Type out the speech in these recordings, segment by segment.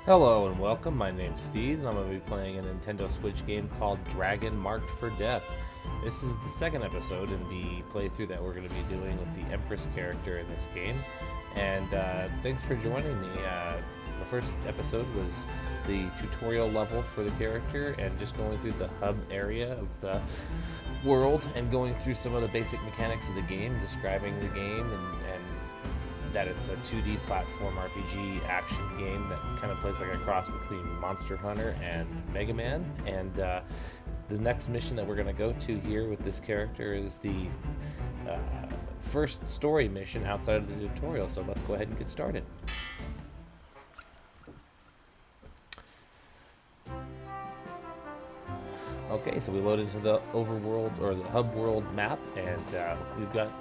Hello and welcome, my name's Steve, and I'm going to be playing a Nintendo Switch game called Dragon Marked for Death. This is the second episode in the playthrough that we're going to be doing with the Empress character in this game, and thanks for joining me. The first episode was the tutorial level for the character and just going through the hub area of the world and going through some of the basic mechanics of the game, describing the game and that it's a 2D platform RPG action game that kind of plays like a cross between Monster Hunter and Mega Man. And the next mission that we're going to go to here with this character is the first story mission outside of the tutorial. So let's go ahead and get started. Okay, so we load into the overworld or the hub world map, and we've got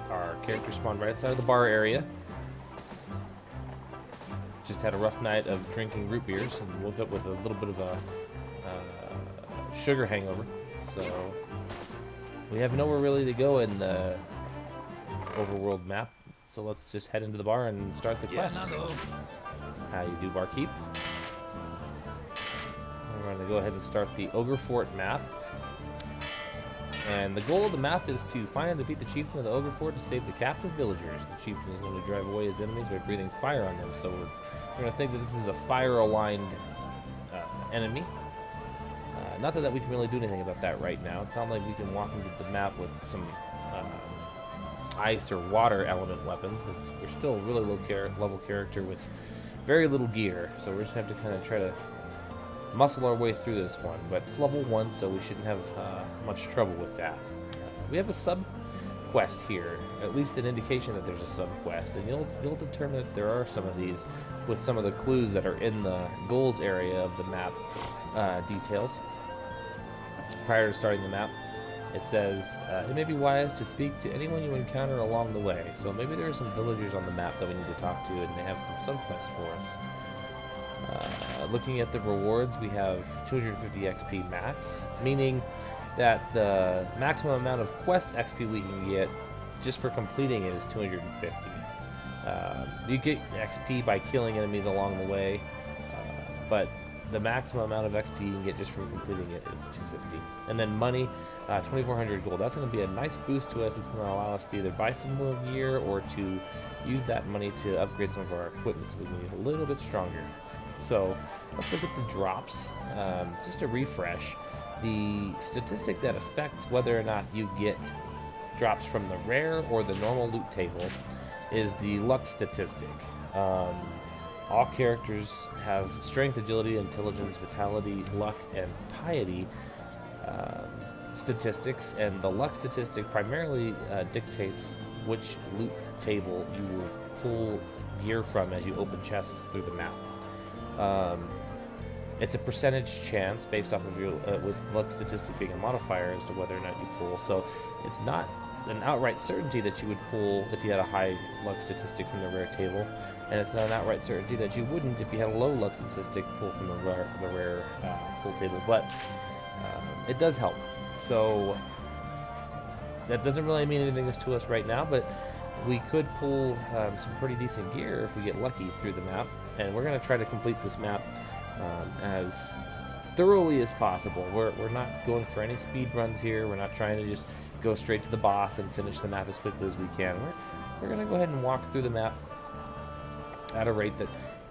our character spawned right outside of the bar area. Just had a rough night of drinking root beers and woke up with a little bit of a sugar hangover. So we have nowhere really to go in the overworld map. So let's just head into the bar and start the quest. How you do, barkeep? We're going to go ahead and start the Ogre Fort map. And the goal of the map is to find and defeat the chieftain of the Ogre Fort to save the captive villagers. The chieftain is known to drive away his enemies by breathing fire on them. So we're going to think that this is a fire-aligned enemy. Not that we can really do anything about that right now. It sounds like we can walk into the map with some ice or water element weapons, because we're still a really low level character with very little gear. So we're just going to have to kind of try to muscle our way through this one, but it's level 1, so we shouldn't have much trouble with that. We have a sub quest here, at least an indication that there's a sub quest, and you'll determine that there are some of these with some of the clues that are in the goals area of the map details. Prior to starting the map, it says it may be wise to speak to anyone you encounter along the way. So maybe there are some villagers on the map that we need to talk to, and they have some sub quests for us. Looking at the rewards, we have 250 XP max, meaning that the maximum amount of quest XP we can get just for completing it is 250. You get XP by killing enemies along the way, but the maximum amount of XP you can get just from completing it is 250. And then money, 2,400 gold. That's going to be a nice boost to us. It's going to allow us to either buy some more gear or to use that money to upgrade some of our equipment so we can get a little bit stronger. So let's look at the drops. Just a refresh, the statistic that affects whether or not you get drops from the rare or the normal loot table is the luck statistic. All characters have strength, agility, intelligence, vitality, luck, and piety statistics, and the luck statistic primarily dictates which loot table you will pull gear from as you open chests through the map. It's a percentage chance based off of your with luck statistic being a modifier as to whether or not you pull. So it's not an outright certainty that you would pull if you had a high luck statistic from the rare table, and it's not an outright certainty that you wouldn't if you had a low luck statistic pull from the rare pull table. But it does help. So that doesn't really mean anything to us right now, but we could pull some pretty decent gear if we get lucky through the map. And we're going to try to complete this map as thoroughly as possible. We're not going for any speed runs here. We're not trying to just go straight to the boss and finish the map as quickly as we can. We're going to go ahead and walk through the map at a rate that,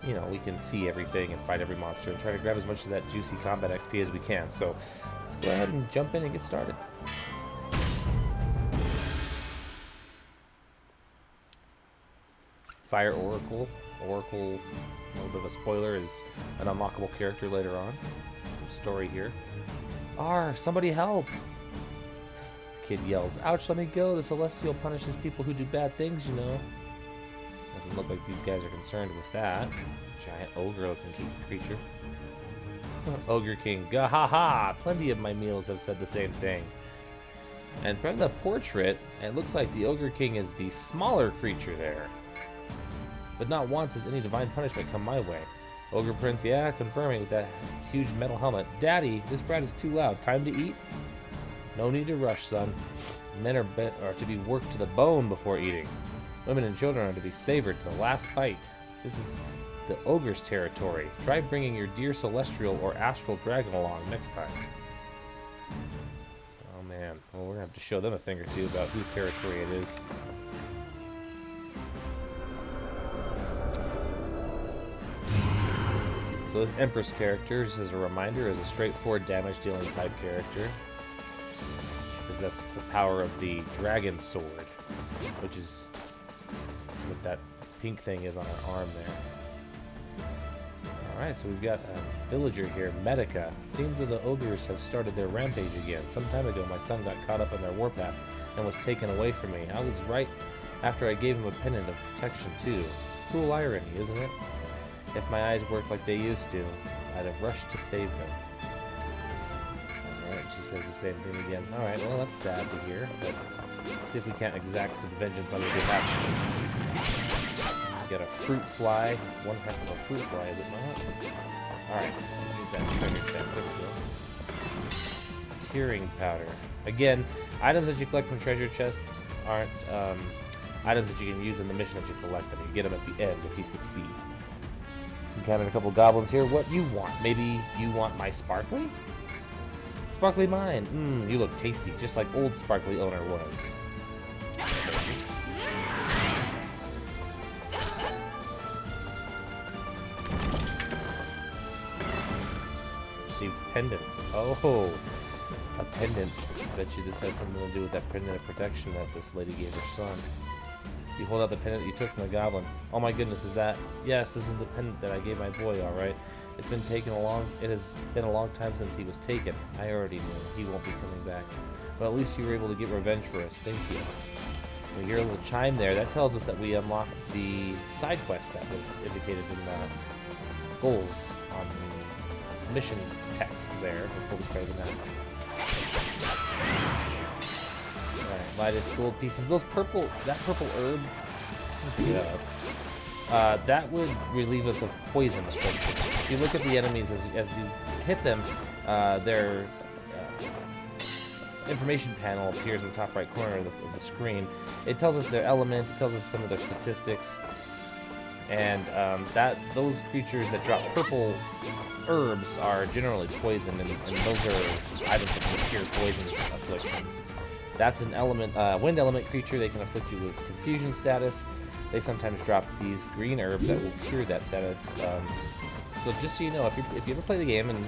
you know, we can see everything and fight every monster and try to grab as much of that juicy combat XP as we can. So let's go ahead and jump in and get started. Fire Oracle, a little bit of a spoiler, is an unlockable character later on. Some story here. Somebody help! Kid yells, ouch, let me go. The Celestial punishes people who do bad things, you know. Doesn't look like these guys are concerned with that. Giant ogre-looking creature. Ogre King, gahaha! Plenty of my meals have said the same thing. And from the portrait, it looks like the Ogre King is the smaller creature there. But not once has any divine punishment come my way. Ogre Prince, yeah, confirming with that huge metal helmet. Daddy, this brat is too loud. Time to eat? No need to rush, son. Men are to be worked to the bone before eating. Women and children are to be savored to the last bite. This is the ogre's territory. Try bringing your dear celestial or astral dragon along next time. Oh man, well we're gonna have to show them a thing or two about whose territory it is. So this Empress character, just as a reminder, is a straightforward damage dealing type character. She possesses the power of the dragon sword, which is what that pink thing is on her arm there. Alright, so we've got a villager here, Medica. Seems that the ogres have started their rampage again. Some time ago my son got caught up in their warpath and was taken away from me. I was right after I gave him a pendant of protection too. Cruel irony, isn't it? If my eyes worked like they used to, I'd have rushed to save him. Alright, she says the same thing again. Alright, well that's sad to hear, but see if we can't exact some vengeance on your behalf. We got a fruit fly. It's one heck of a fruit fly, is it not? Alright, let's see if we get that treasure chest. There we go. Curing powder. Again, items that you collect from treasure chests aren't items that you can use in the mission that you collect them. You get them at the end if you succeed. Encountered a couple goblins here. What you want? Maybe you want my sparkly? Sparkly mine. You look tasty, just like old sparkly owner was. Received pendant. Oh, a pendant. I bet you this has something to do with that pendant of protection that this lady gave her son. You hold out the pendant you took from the goblin. Oh my goodness, is that? Yes, this is the pendant that I gave my boy, alright. It has been a long time since he was taken. I already knew he won't be coming back. But at least you were able to get revenge for us. Thank you. We hear a little chime there. That tells us that we unlocked the side quest that was indicated in the goals on the mission text there before we started the match. Alright, lightest gold pieces. That purple herb, that would relieve us of poison affliction. If you look at the enemies as you hit them, their information panel appears in the top right corner of the screen. It tells us their element, it tells us some of their statistics, and those creatures that drop purple herbs are generally poison, and those are items that can cure poison afflictions. That's an element, wind element creature. They can afflict you with confusion status. They sometimes drop these green herbs that will cure that status. So just so you know, if you ever play the game and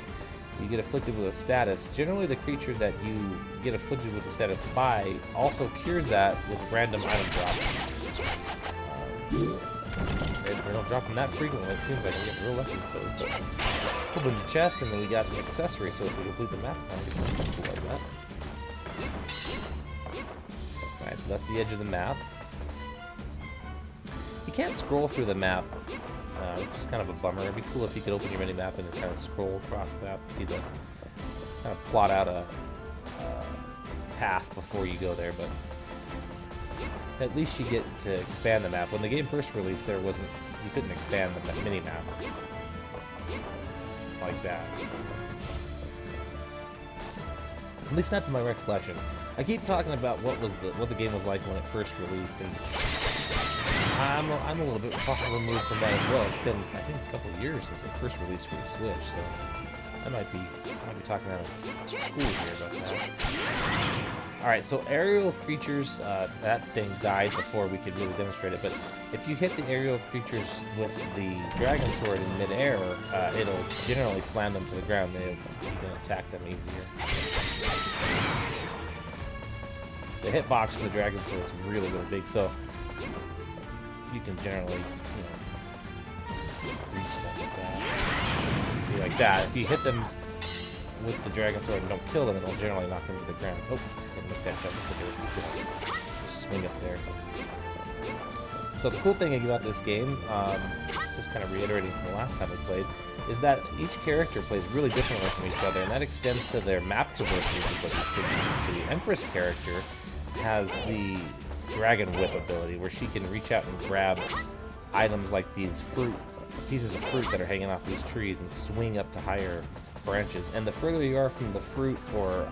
you get afflicted with a status, generally the creature that you get afflicted with the status by also cures that with random item drops. They don't drop them that frequently. It seems like we get real lucky with those. But open the chest, and then we got an accessory. So if we complete the map, I'll get something cool like that. Alright, so that's the edge of the map. You can't scroll through the map, which is kind of a bummer. It'd be cool if you could open your mini-map and kind of scroll across the map and see kind of plot out a path before you go there, but at least you get to expand the map. When the game first released, you couldn't expand the mini-map like that. At least not to my recollection. I keep talking about what the game was like when it first released, and I'm a little bit removed from that as well. It's been, I think, a couple of years since it first released for the Switch, so I might be talking out of school here about that. Alright, so aerial creatures, that thing died before we could really demonstrate it, but if you hit the aerial creatures with the dragon sword in midair, it'll generally slam them to the ground. You can attack them easier. The hitbox for the dragon sword is really, really big, so you can generally, reach them with that. See, like that. If you hit them with the dragon sword and don't kill them, it'll generally knock them to the ground. Oh, didn't make that jump. Looks like it was good. Just swing up there. So the cool thing about this game, just kind of reiterating from the last time we played, is that each character plays really differently from each other, and that extends to their map traversal abilities. So the Empress character has the Dragon Whip ability, where she can reach out and grab items like these pieces of fruit that are hanging off these trees and swing up to higher branches. And the further you are from the fruit or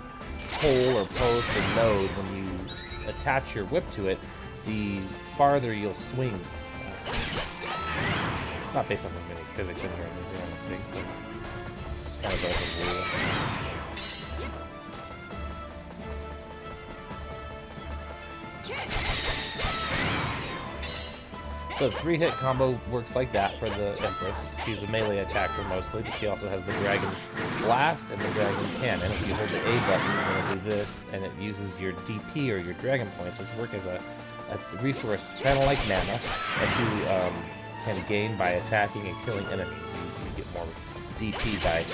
pole or post or node, when you attach your whip to it, the farther you'll swing. It's not based off of any physics or anything, I don't think, but it's kind of does rule. So the 3-hit combo works like that for the Empress. She's a melee attacker mostly, but she also has the Dragon Blast and the Dragon Cannon. If you hold the A button, it'll do this, and it uses your DP or your Dragon Points, which work as a resource kind of like mana that you can gain by attacking and killing enemies. You get more DP by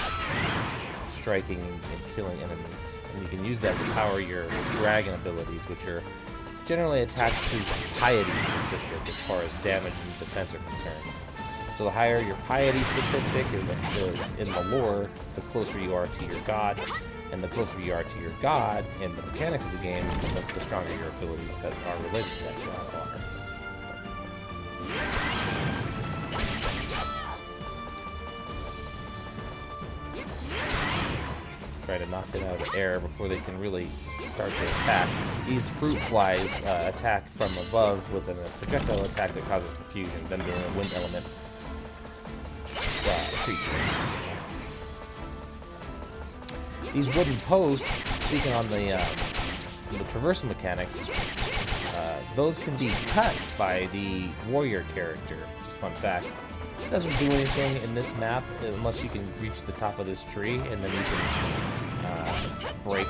striking and killing enemies. And you can use that to power your Dragon abilities, which are generally attached to piety statistic as far as damage and defense are concerned. So the higher your piety statistic is in the lore, the closer you are to your god, and the closer you are to your god in the mechanics of the game, the stronger your abilities that are related to that god are. Try to knock it out of the air before they can really start to attack. These fruit flies attack from above with a projectile attack that causes confusion, them being a wind element creature. So. These wooden posts, speaking on the traversal mechanics, those can be cut by the warrior character. Just a fun fact. It doesn't do anything in this map unless you can reach the top of this tree, and then you can break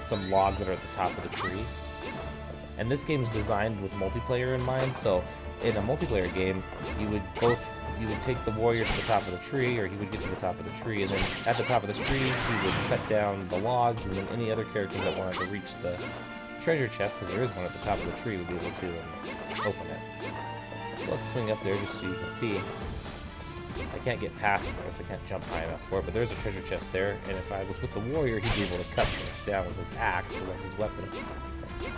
some logs that are at the top of the tree. And this game is designed with multiplayer in mind, so in a multiplayer game, you would take the warrior to the top of the tree, or he would get to the top of the tree, and then at the top of the tree, he would cut down the logs, and then any other characters that wanted to reach the treasure chest, because there is one at the top of the tree, would be able to open it. So let's swing up there just so you can see. I can't get past this, I can't jump high enough for it, but there's a treasure chest there, and if I was with the warrior, he'd be able to cut this down with his axe, because that's his weapon.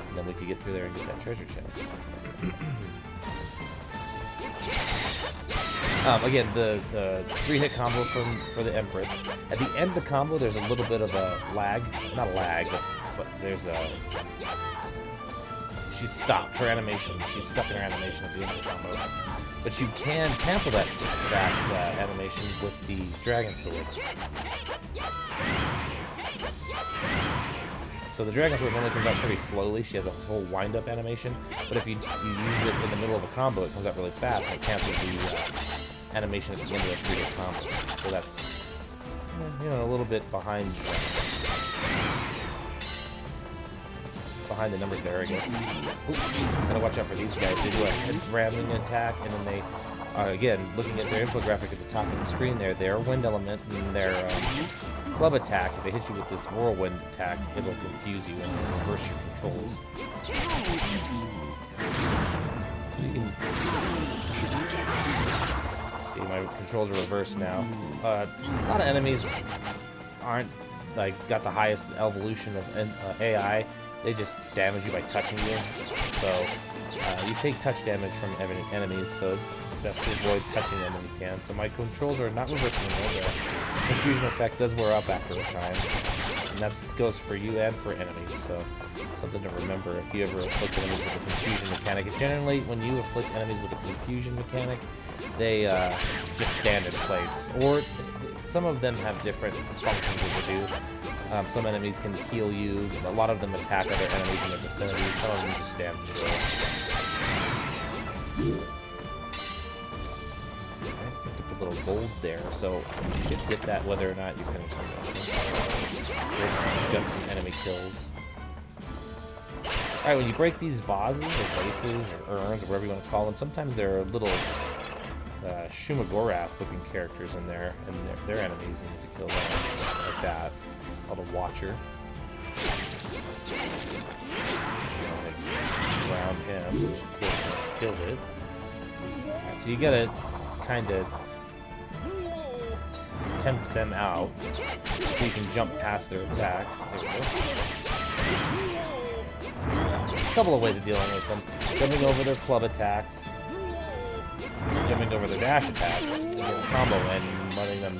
And then we could get through there and get that treasure chest. Again, the 3-hit combo for the Empress. At the end of the combo, there's a little bit of a lag. Not a lag, but there's a... She's stopped her animation. She's stuck in her animation at the end of the combo. But you can cancel that animation with the Dragon Sword. So the Dragon Sword normally comes out pretty slowly. She has a whole wind-up animation. But if you use it in the middle of a combo, it comes out really fast and it cancels the animation at the end of the 3-hit combo. So that's, you know, a little bit behind the numbers there, I guess. Ooh, gotta watch out for these guys. They do a head ramming attack, and then they, again, looking at their infographic at the top of the screen there, their wind element and their club attack, if they hit you with this whirlwind attack, it'll confuse you and reverse your controls. So you can see my controls are reversed now. A lot of enemies aren't like got the highest evolution of AI. They just damage you by touching you. So you take touch damage from enemies, so it's best to avoid touching them when you can. So my controls are not reversing anymore. The confusion effect does wear up after a time. And that goes for you and for enemies, so something to remember if you ever afflict enemies with a confusion mechanic. Generally, when you afflict enemies with a confusion mechanic, they just stand in place. Or some of them have different functions that they do. Some enemies can heal you. A lot of them attack other enemies in the vicinity. Some of them just stand still. Okay, picked up a little gold there, so you should get that whether or not you finish the mission. There's some gun from enemy kills. Alright, when you break these vases or vases or urns or whatever you want to call them, sometimes there are little Shumagorath looking characters in there, and they're enemies, and you need to kill them like that. Called a Watcher. Around him, which kills it. Right, so you gotta kind of tempt them out so you can jump past their attacks. There we go. A couple of ways of dealing with them. Jumping over their club attacks, jumping over their dash attacks, and getting a combo and letting them,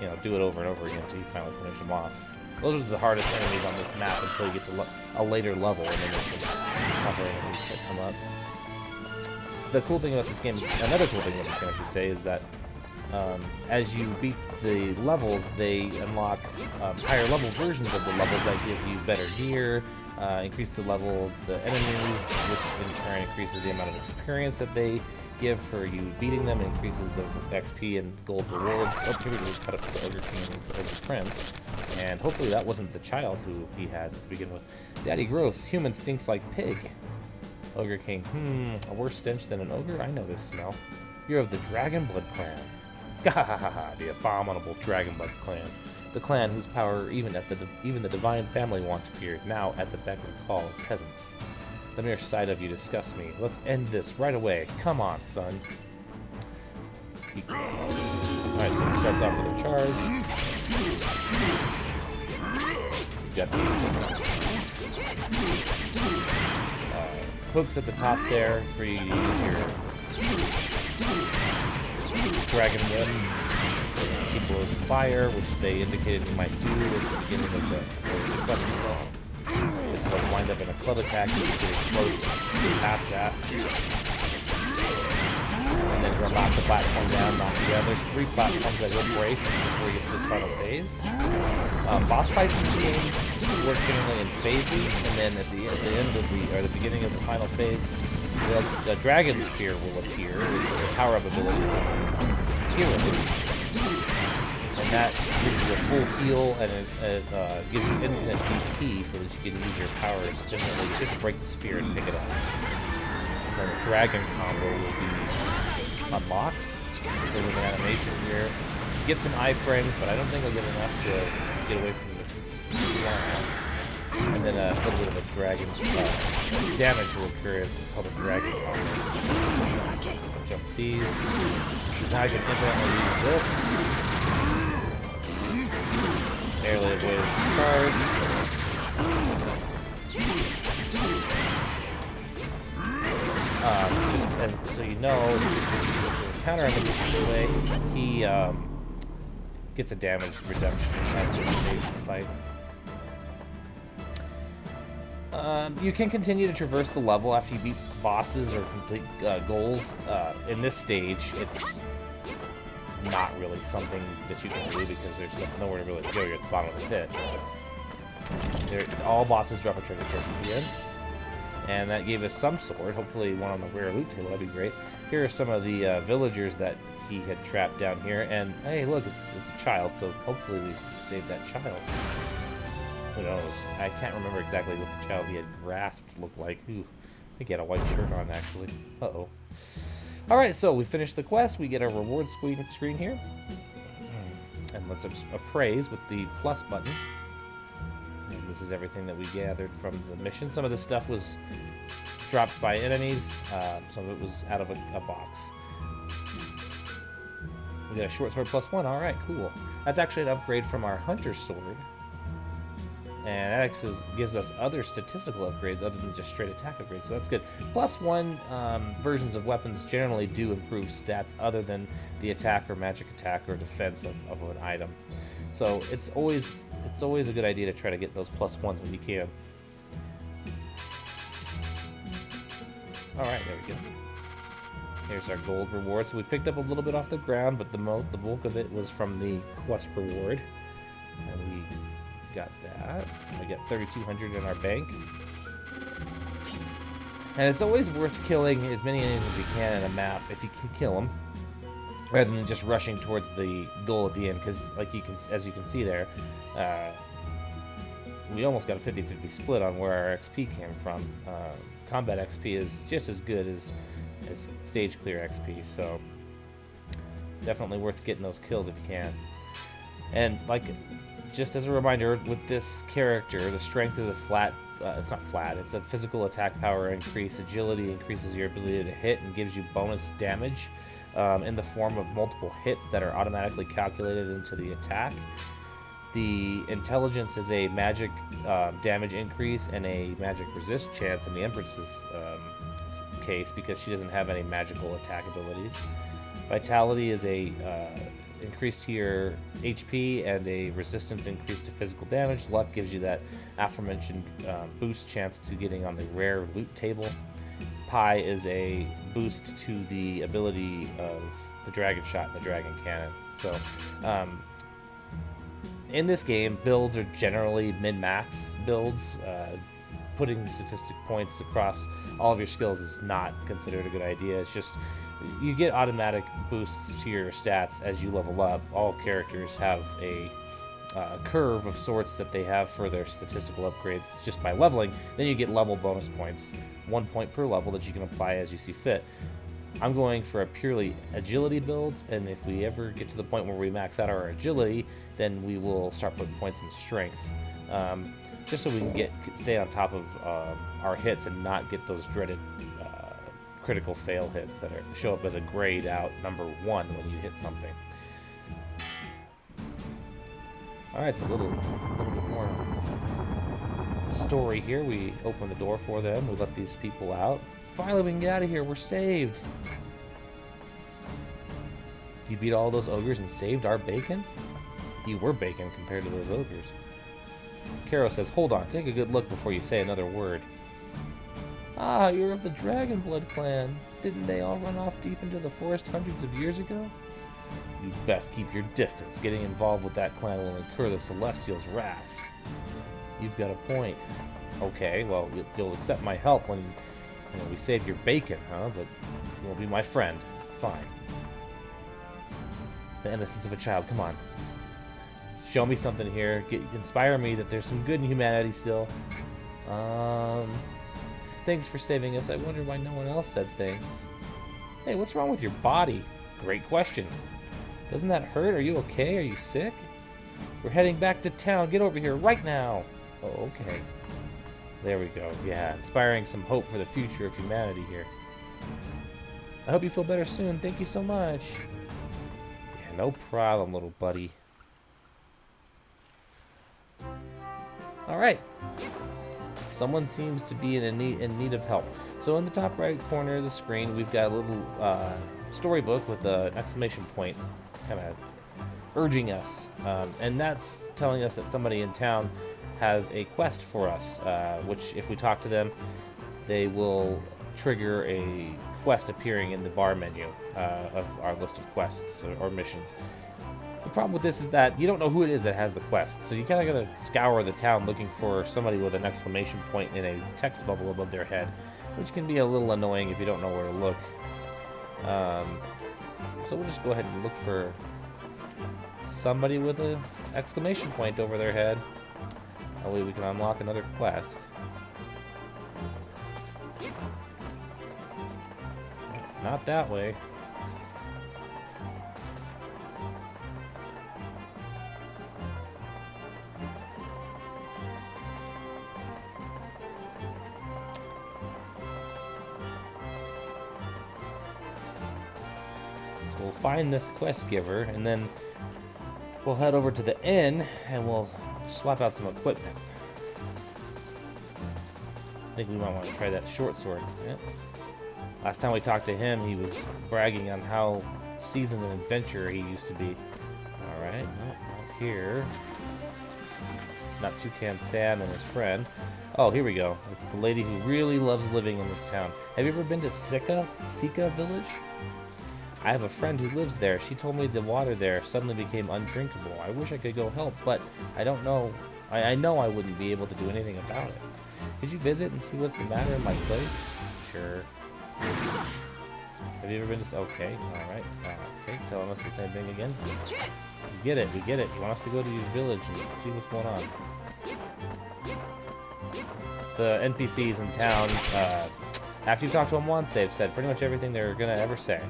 you know, do it over and over again until you finally finish them off. Those are the hardest enemies on this map until you get to a later level, and then there's some tougher enemies that come up. the cool thing about this game, another cool thing about this game, I should say, is that as you beat the levels, they unlock higher level versions of the levels that give you better gear, increase the level of the enemies, which in turn increases the amount of experience that they give for you beating them, increases the XP and gold rewards. So here we cut up the Ogre King as the prince, and hopefully that wasn't the child who he had to begin with. Daddy gross, human stinks like pig. Ogre King, a worse stench than an ogre? I know this smell. You're of the Dragonblood clan. Gahahaha, the abominable Dragonblood clan. The clan whose power even the divine family once feared, now at the beck and call of peasants. The mere sight of you disgusts me. Let's end this right away. Come on, son. Alright, so it starts off with a charge. You got these hooks at the top there for you to use your dragon whip. Keep blows fire, which they indicated you might do at the beginning of the questing quest. This will wind up in a club attack. You're just getting close to get past that. And then you'll knock the platform down, knock you down. There's 3 platforms that will break before you get to this final phase. Boss fights in this game work generally in phases, and then at the end of the beginning of the final phase, the Dragon Spear will appear, which is a power-up ability from heroes. And that gives you a full heal, and it gives you infinite DP so that you can use your powers differently. You just have to break the sphere and pick it up. And then the dragon combo will be unlocked. There's an animation here. You get some iframes, but I don't think I'll get enough to get away from this slime. And then a little bit of a dragon damage will occur as it's called a dragon combo. Jump these. Now I can infinitely use this. Barely avoided the charge. Just as so you know, if you counter him in this way, he gets a damage reduction at this stage of the fight. You can continue to traverse the level after you beat bosses or complete goals. In this stage, it's not really something that you can do because there's nowhere to really go. You're at the bottom of the pit. All bosses drop a treasure chest at the end. And that gave us some sword, hopefully one on the rare loot table, that'd be great. Here are some of the villagers that he had trapped down here, and hey, look, it's a child, so hopefully we saved that child. Who knows? I can't remember exactly what the child he had grasped looked like. Ooh, I think he had a white shirt on, actually. Uh-oh. Alright, so we finished the quest, we get our reward screen here. And let's appraise with the plus button. And this is everything that we gathered from the mission. Some of this stuff was dropped by enemies, some of it was out of a box. We got a short sword +1, alright, cool. That's actually an upgrade from our hunter's sword. And that actually gives us other statistical upgrades other than just straight attack upgrades, so that's good. +1 versions of weapons generally do improve stats other than the attack or magic attack or defense of an item. So it's always a good idea to try to get those +1s when you can. Alright, there we go. Here's our gold reward. So we picked up a little bit off the ground, but the bulk of it was from the quest reward. And we got that. We got 3,200 in our bank. And it's always worth killing as many enemies as you can in a map if you can kill them, rather than just rushing towards the goal at the end. Because, like as you can see there, we almost got a 50-50 split on where our XP came from. Combat XP is just as good as stage clear XP, so definitely worth getting those kills if you can. And like, just as a reminder, with this character, the strength is a flat, it's not flat, it's a physical attack power increase. Agility increases your ability to hit and gives you bonus damage in the form of multiple hits that are automatically calculated into the attack. The intelligence is a magic damage increase and a magic resist chance in the Empress's case because she doesn't have any magical attack abilities. Vitality is a increase to your HP and a resistance increase to physical damage. Luck gives you that aforementioned boost chance to getting on the rare loot table. Pi is a boost to the ability of the dragon shot and the dragon cannon. So, in this game, builds are generally min-max builds. Putting statistic points across all of your skills is not considered a good idea. It's just you get automatic boosts to your stats as you level up. All characters have a curve of sorts that they have for their statistical upgrades just by leveling. Then you get level bonus points, 1 point per level that you can apply as you see fit. I'm going for a purely agility build, and if we ever get to the point where we max out our agility, then we will start putting points in strength, just so we can stay on top of our hits and not get those dreaded critical fail hits that show up as a grayed out number 1 when you hit something. Alright, so a little bit more story here. We open the door for them, we let these people out. Finally, we can get out of here. We're saved. You beat all those ogres and saved our bacon? You were bacon compared to those ogres. Karo says, hold on, take a good look before you say another word. Ah, you're of the Dragonblood clan. Didn't they all run off deep into the forest hundreds of years ago? You best keep your distance. Getting involved with that clan will incur the Celestials' wrath. You've got a point. Okay, well, you'll accept my help when we save your bacon, huh? But you'll be my friend. Fine. The innocence of a child. Come on. Show me something here. Inspire me that there's some good in humanity still. Thanks for saving us. I wonder why no one else said thanks. Hey, what's wrong with your body? Great question. Doesn't that hurt? Are you okay? Are you sick? We're heading back to town. Get over here right now. Oh, okay. There we go. Yeah, inspiring some hope for the future of humanity here. I hope you feel better soon. Thank you so much. Yeah, no problem, little buddy. Alright. Someone seems to be in need of help. So in the top right corner of the screen, we've got a little storybook with an exclamation point kind of urging us. And that's telling us that somebody in town has a quest for us, which if we talk to them, they will trigger a quest appearing in the bar menu of our list of quests or missions. The problem with this is that you don't know who it is that has the quest, so you kind of gotta scour the town looking for somebody with an exclamation point in a text bubble above their head, which can be a little annoying if you don't know where to look. So we'll just go ahead and look for somebody with an exclamation point over their head. That way we can unlock another quest. Not that way. So we'll find this quest giver, and then we'll head over to the inn, and we'll swap out some equipment. I think we might want to try that short sword. Yeah. Last time we talked to him, he was bragging on how seasoned an adventurer he used to be. Alright, well, up here. It's not Toucan Sam and his friend. Oh, here we go. It's the lady who really loves living in this town. Have you ever been to Sika Village? I have a friend who lives there. She told me the water there suddenly became undrinkable. I wish I could go help, but I don't know. I know I wouldn't be able to do anything about it. Could you visit and see what's the matter in my place? Sure. Have you ever been to... Okay, alright. Okay, telling us the same thing again. We get it, we get it. You want us to go to your village and see what's going on. The NPCs in town, after you talk to them once, they've said pretty much everything they're going to ever say.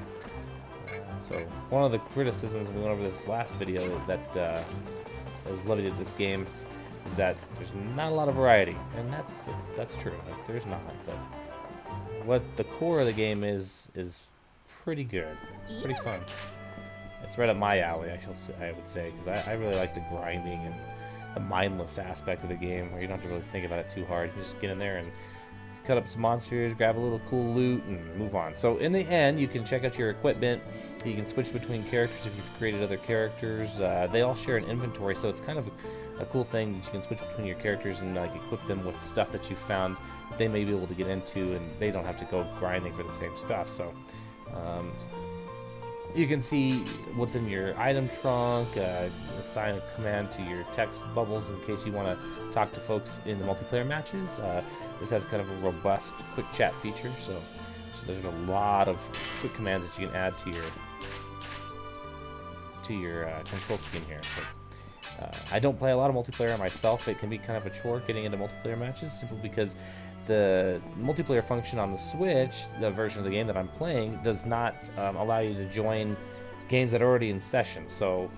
So, one of the criticisms we went over this last video that was levied at this game is that there's not a lot of variety. And that's true. There's not. But what the core of the game is pretty good. Pretty fun. It's right up my alley, I would say, because I really like the grinding and the mindless aspect of the game, where you don't have to really think about it too hard. You can just get in there and cut up some monsters, grab a little cool loot, and move on. So in the end, you can check out your equipment. You can switch between characters if you've created other characters. They all share an inventory, so it's kind of a cool thing. You can switch between your characters and like equip them with stuff that you found that they may be able to get into, and they don't have to go grinding for the same stuff. So you can see what's in your item trunk, assign a command to your text bubbles in case you want to talk to folks in the multiplayer matches. This has kind of a robust quick chat feature, so there's a lot of quick commands that you can add to your control scheme here. So I don't play a lot of multiplayer myself. It can be kind of a chore getting into multiplayer matches simply because the multiplayer function on the Switch, the version of the game that I'm playing, does not allow you to join games that are already in session. So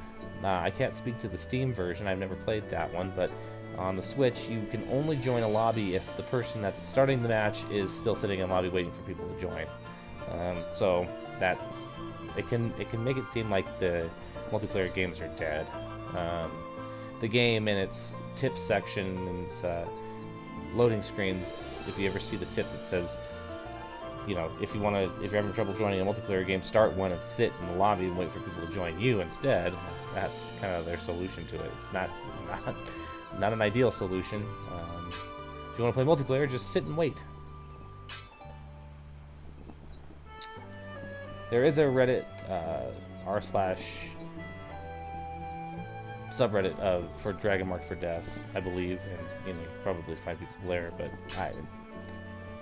I can't speak to the Steam version. I've never played that one, but on the Switch, you can only join a lobby if the person that's starting the match is still sitting in a lobby waiting for people to join. So that's it can make it seem like the multiplayer games are dead. The game in its tips section and its loading screens, if you ever see the tip that says, you know, if you're having trouble joining a multiplayer game, start one and sit in the lobby and wait for people to join you instead. That's kind of their solution to it. It's not an ideal solution. If you want to play multiplayer, just sit and wait. There is a Reddit r/ subreddit for Dragon Mark for Death, I believe, and you know, probably find people there, but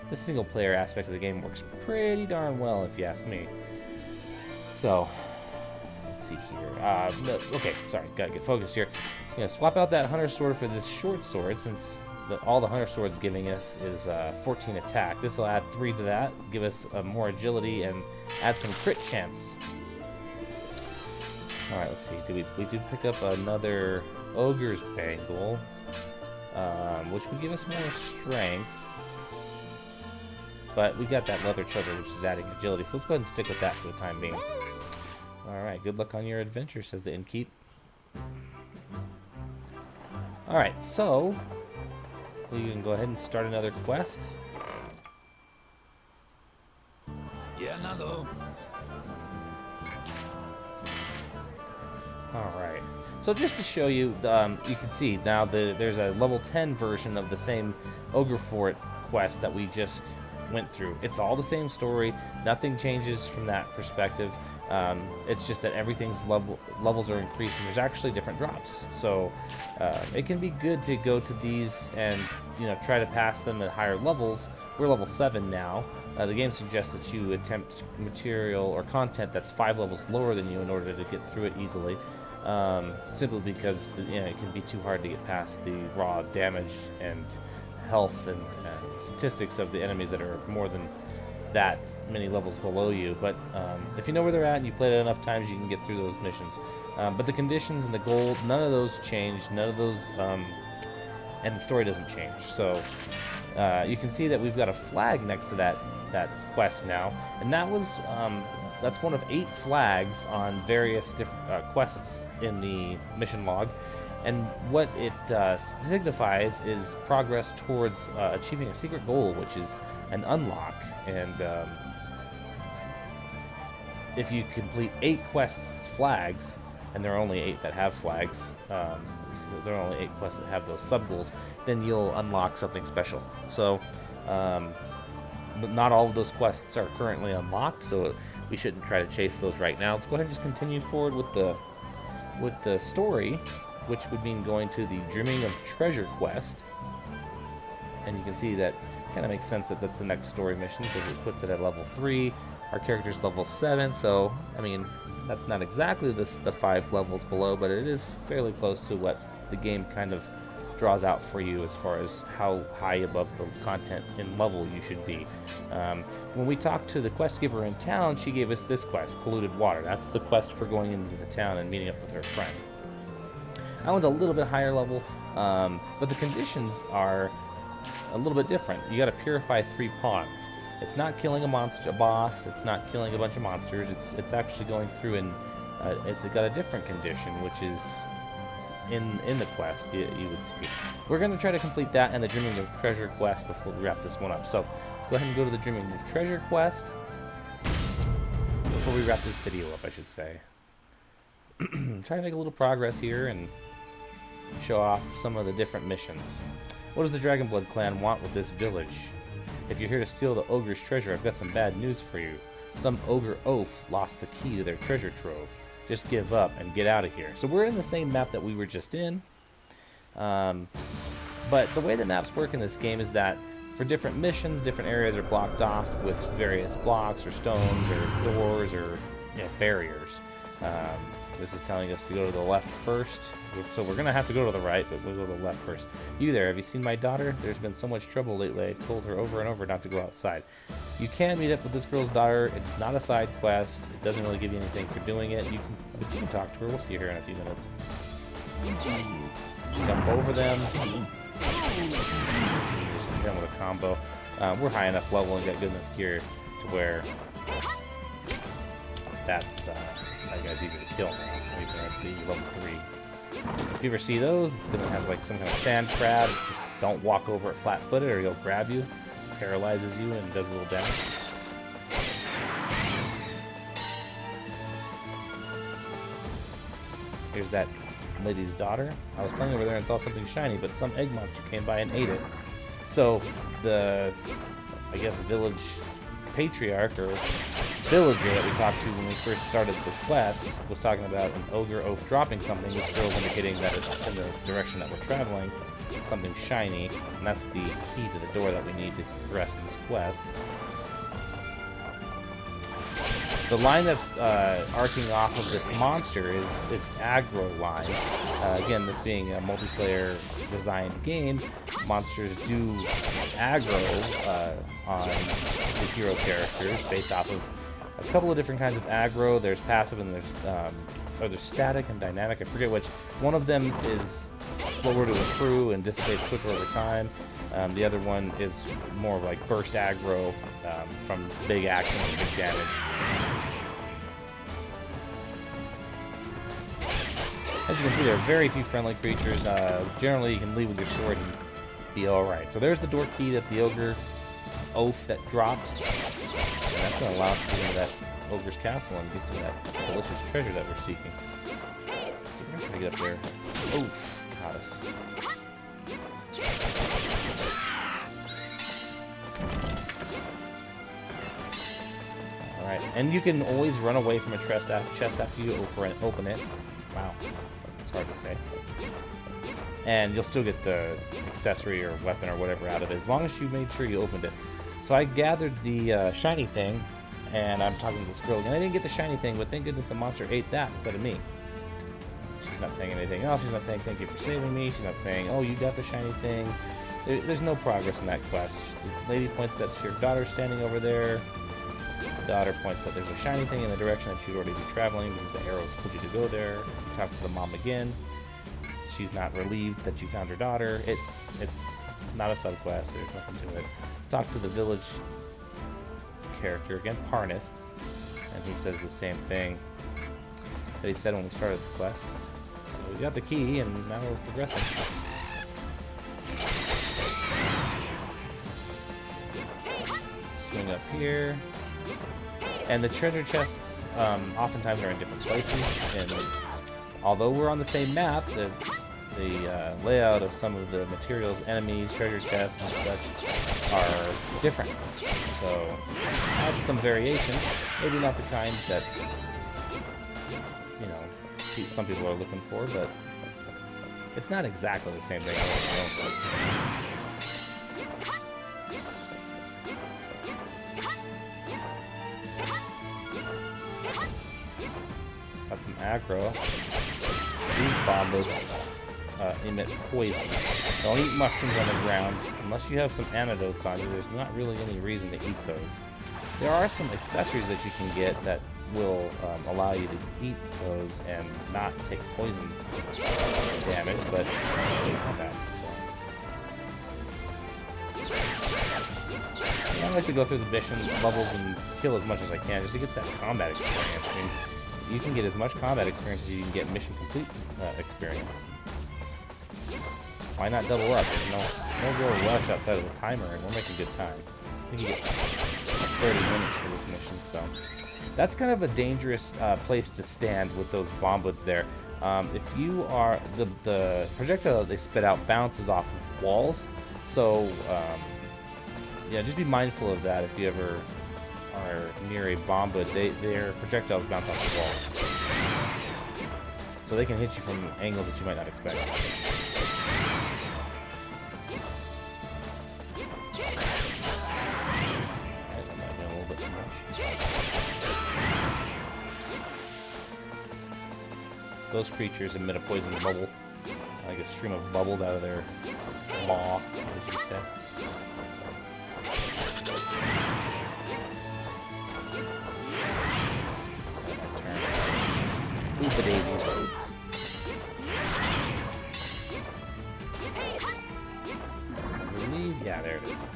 the single player aspect of the game works pretty darn well if you ask me. So let's see here. Okay, sorry, gotta get focused here. Swap out that Hunter Sword for this short sword, since all the Hunter Sword's giving us is 14 attack. This will add 3 to that, give us more agility, and add some crit chance. Alright, let's see. We did pick up another Ogre's Bangle, which would give us more strength. But we got that Leather Chugger, which is adding agility, so let's go ahead and stick with that for the time being. Alright, good luck on your adventure, says the innkeep. Alright, so we can go ahead and start another quest. Yeah, no. Alright, so just to show you, you can see now there's a level 10 version of the same Ogre Fort quest that we just went through. It's all the same story, nothing changes from that perspective. It's just that everything's levels are increasing. There's actually different drops, so it can be good to go to these and try to pass them at higher levels. We're level 7 now. The game suggests that you attempt material or content that's 5 levels lower than you in order to get through it easily, simply because it can be too hard to get past the raw damage and health and statistics of the enemies that are more than that many levels below you. But if you know where they're at and you played it enough times, you can get through those missions. But the conditions and the gold, none of those change, none of those, and the story doesn't change. So you can see that we've got a flag next to that quest now, and that's one of 8 flags on various different quests in the mission log. And what it signifies is progress towards achieving a secret goal, which is an unlock. And if you complete 8 quests flags, and there are only 8 that have flags, so there are only 8 quests that have those sub-goals, then you'll unlock something special. So, but not all of those quests are currently unlocked, so we shouldn't try to chase those right now. Let's go ahead and just continue forward with the story, which would mean going to the Dreaming of Treasure quest. And you can see that kind of makes sense that that's the next story mission, because it puts it at level 3. Our character's level 7, so I mean that's not exactly the 5 levels below, but it is fairly close to what the game kind of draws out for you as far as how high above the content in level you should be. When we talked to the quest giver in town, she gave us this quest, Polluted Water. That's the quest for going into the town and meeting up with her friend. That one's a little bit higher level, but the conditions are a little bit different. You got to purify 3 ponds. It's not killing a boss. It's not killing a bunch of monsters. It's actually going through and it's got a different condition, which is in the quest, you would see. We're going to try to complete that and the Dreaming of Treasure quest before we wrap this one up. So let's go ahead and go to the Dreaming of Treasure quest before we wrap this video up, I should say. Try to make a little progress here and show off some of the different missions. What does the Dragonblood clan want with this village? If you're here to steal the ogre's treasure, I've got some bad news for you. Some ogre oaf lost the key to their treasure trove. Just give up and get out of here. So we're in the same map that we were just in. But the way the maps work in this game is that for different missions, different areas are blocked off with various blocks or stones or doors or barriers. This is telling us to go to the left first. So we're going to have to go to the right, but we'll go to the left first. You there, have you seen my daughter? There's been so much trouble lately, I told her over and over not to go outside. You can meet up with this girl's daughter. It's not a side quest. It doesn't really give you anything for doing it. But you can talk to her. We'll see her here in a few minutes. Jump over them. Just hit them with a combo. We're high enough level and got good enough gear to where that's that guy's easy to kill now, even at the level 3. If you ever see those, it's going to have like some kind of sand crab. Just don't walk over it flat-footed or he'll grab you, paralyzes you, and does a little damage. Here's that lady's daughter. I was playing over there and saw something shiny, but some egg monster came by and ate it. So the, I guess, village patriarch or villager that we talked to when we first started the quest was talking about an ogre oaf dropping something. This girl's indicating that it's in the direction that we're traveling, something shiny, and that's the key to the door that we need to progress in this quest. The line that's arcing off of this monster is its aggro line. Again, this being a multiplayer designed game, monsters do aggro on the hero characters based off of a couple of different kinds of aggro. There's passive and there's static and dynamic. I forget which. One of them is slower to accrue and dissipates quicker over time. The other one is more like burst aggro from big action and big damage. As you can see, there are very few friendly creatures. Generally, you can leave with your sword and be alright. So there's the door key that the ogre oaf that dropped. And that's going to allow us to get into that ogre's castle and get some of that delicious treasure that we're seeking. So we're going to try to get up there. Oof, got us. Alright, and you can always run away from a chest after you open it. Wow, it's hard to say. And you'll still get the accessory or weapon or whatever out of it, as long as you made sure you opened it. So I gathered the shiny thing, and I'm talking to this girl, and I didn't get the shiny thing, but thank goodness the monster ate that instead of me. She's not saying anything else. She's not saying thank you for saving me. She's not saying, oh, you got the shiny thing. There's no progress in that quest. The lady points that your daughter's standing over there. The daughter points that there's a shiny thing in the direction that she'd already be traveling because the arrow told you to go there. You talk to the mom again. She's not relieved that you found her daughter. It's not a subquest. There's nothing to it. Let's talk to the village character again, Parnith, and he says the same thing that he said when we started the quest. So we got the key, and now we're progressing. Swing up here, and the treasure chests oftentimes are in different places. And although we're on the same map, the layout of some of the materials, enemies, treasure chests, and such are different. So that's some variation. Maybe not the kind that some people are looking for, but it's not exactly the same thing. Got some aggro. These bombas emit poison. Don't eat mushrooms on the ground. Unless you have some antidotes on you, there's not really any reason to eat those. There are some accessories that you can get that will allow you to eat those and not take poison damage, but not that. So. I like to go through the mission levels and kill as much as I can just to get that combat experience. I mean, you can get as much combat experience as you can get mission complete experience. Why not double up? There's no real rush outside of the timer, and we're making good time. I think you get 30 minutes for this mission, so that's kind of a dangerous place to stand with those bomb buds there. If you are the projectile that they spit out bounces off of walls, so yeah, just be mindful of that if you ever are near a bomb bud. Their projectiles bounce off the walls, so they can hit you from angles that you might not expect. Those creatures emit a poison bubble, like a stream of bubbles out of their maw, as you said. Oopa daisies. I believe, yeah, there it is.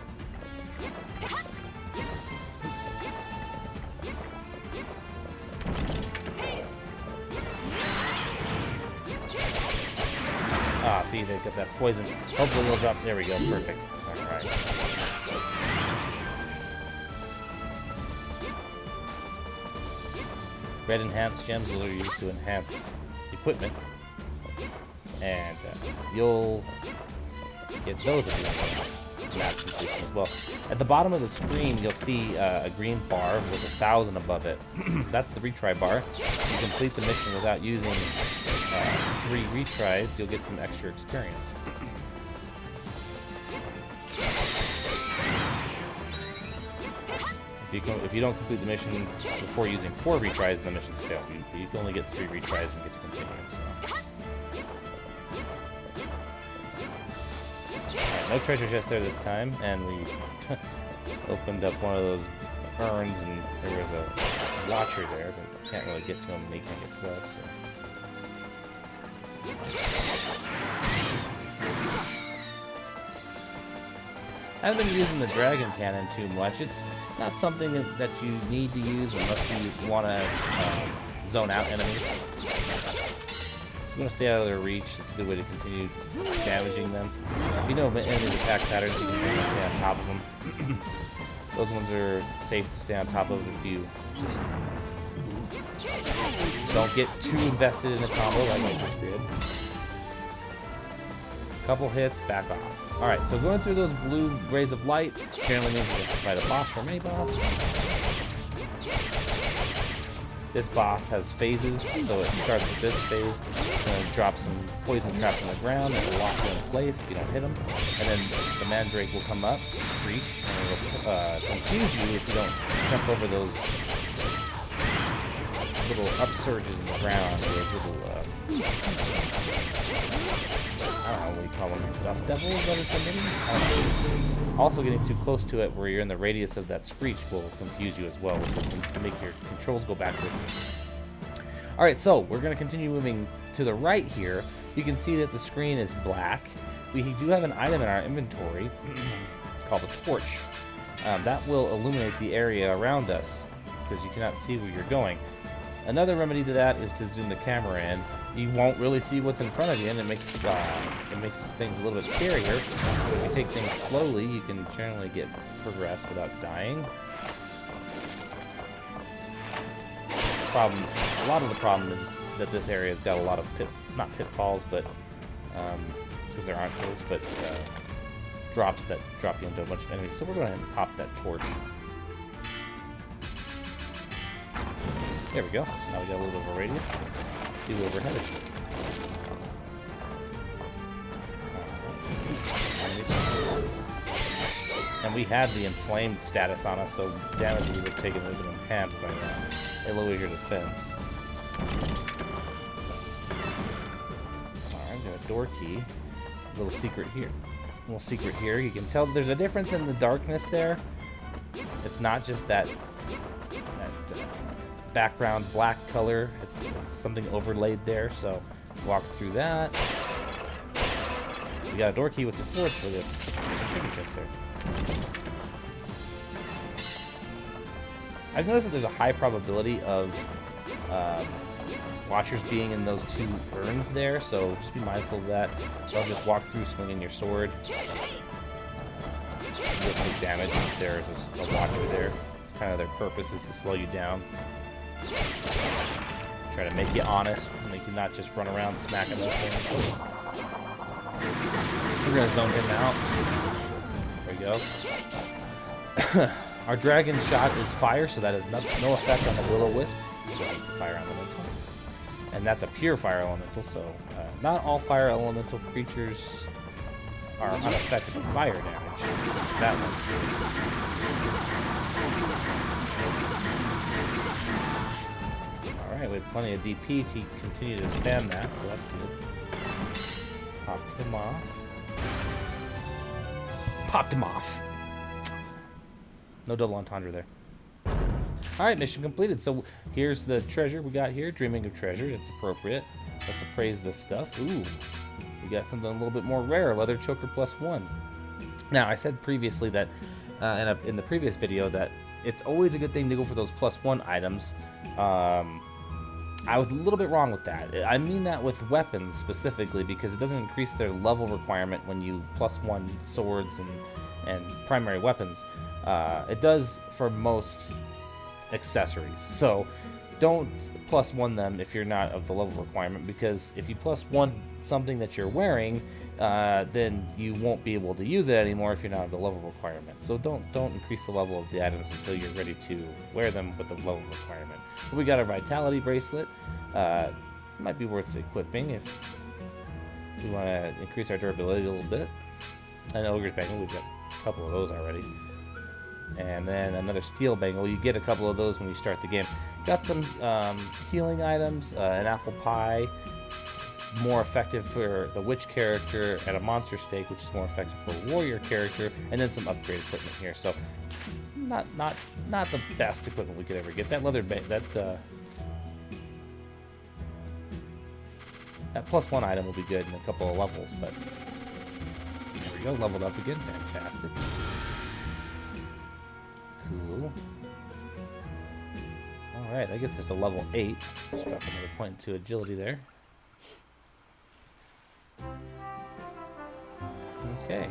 Ah, see, they've got that poison. Hopefully they'll drop. There we go. Perfect. Alright. Red enhanced gems are used to enhance equipment. And you'll get those at the end of map completion as well. At the bottom of the screen, you'll see a green bar with 1,000 above it. That's the retry bar. You complete the mission without using 3 retries, you'll get some extra experience. If you don't complete the mission before using 4 retries, the mission's failed. You can only get 3 retries and get to continue. So. Right, no treasure chest there this time, and we opened up one of those urns, and there was a watcher there, but can't really get to him, and he can't get to us. So. I haven't been using the dragon cannon too much. It's not something that you need to use unless you want to zone out enemies. If you want to stay out of their reach, it's a good way to continue damaging them. If you know enemies' attack patterns, you can really stay on top of them. Those ones are safe to stay on top of if you just don't get too invested in a combo like I just did. Couple hits, back off. Alright, so going through those blue rays of light generally means we have to fight a boss or a mini-boss. This boss has phases, so it starts with this phase, and then drop some poison traps on the ground that will lock you in place if you don't hit them. And then the mandrake will come up, screech, and it'll confuse you if you don't jump over those little upsurges in the ground, those little, I don't know what you call them, dust devils that it's emitting? I don't know. Also getting too close to it where you're in the radius of that screech will confuse you as well, which will make your controls go backwards. Alright, so we're going to continue moving to the right here. You can see that the screen is black. We do have an item in our inventory called a torch. That will illuminate the area around us because you cannot see where you're going. Another remedy to that is to zoom the camera in. You won't really see what's in front of you, and it makes things a little bit scarier. But if you take things slowly, you can generally progress without dying. A lot of the problem is that this area's got a lot of not pitfalls, but because there aren't those, but drops that drop you into a bunch of enemies. So we're going to pop that torch. There we go. So now we got a little bit of a radius. See where we're headed. And we had the inflamed status on us, so damage we would have taken would have been enhanced by now. It lowers your defense. Alright, got a door key. A little secret here. You can tell there's a difference in the darkness there. It's not just that background black color. It's something overlaid there, so walk through that. We got a door key. What's it for? It's for this. There's a treasure chest there. I've noticed that there's a high probability of Watchers being in those 2 urns there, so just be mindful of that. They'll just walk through swinging your sword. You don't take damage if there's a Watcher there. It's kind of their purpose is to slow you down. Try to make you honest, make you not just run around smacking those things. We're gonna zone him out. There we go. Our dragon shot is fire, so that has no effect on the Will-O-Wisp. So it's a fire elemental. And that's a pure fire elemental, so not all fire elemental creatures are unaffected by fire damage. That one. Alright, we have plenty of DP to continue to spam that, so that's good. Popped him off. Popped him off. No double entendre there. Alright, mission completed. So here's the treasure we got here. Dreaming of treasure. It's appropriate. Let's appraise this stuff. Ooh. We got something a little bit more rare. Leather choker +1. Now, I said previously that, in the previous video, that it's always a good thing to go for those +1 items. I was a little bit wrong with that. I mean that with weapons specifically because it doesn't increase their level requirement when you +1 swords and primary weapons. It does for most accessories. So don't +1 them if you're not of the level requirement, because if you +1 something that you're wearing, then you won't be able to use it anymore if you're not of the level requirement. So don't increase the level of the items until you're ready to wear them with the level requirement. But we got a vitality bracelet. Might be worth equipping if we want to increase our durability a little bit. An ogre's bangle, we've got a couple of those already. And then another steel bangle. You get a couple of those when you start the game. Got some healing items, an apple pie. It's more effective for the witch character, and a monster steak, which is more effective for a warrior character, and then some upgrade equipment here. So not the best equipment we could ever get. That leather that +1 item will be good in a couple of levels, but there we go, leveled up again. Fantastic. Cool. Alright, that gets us to level 8. Just drop another point to agility there. Okay.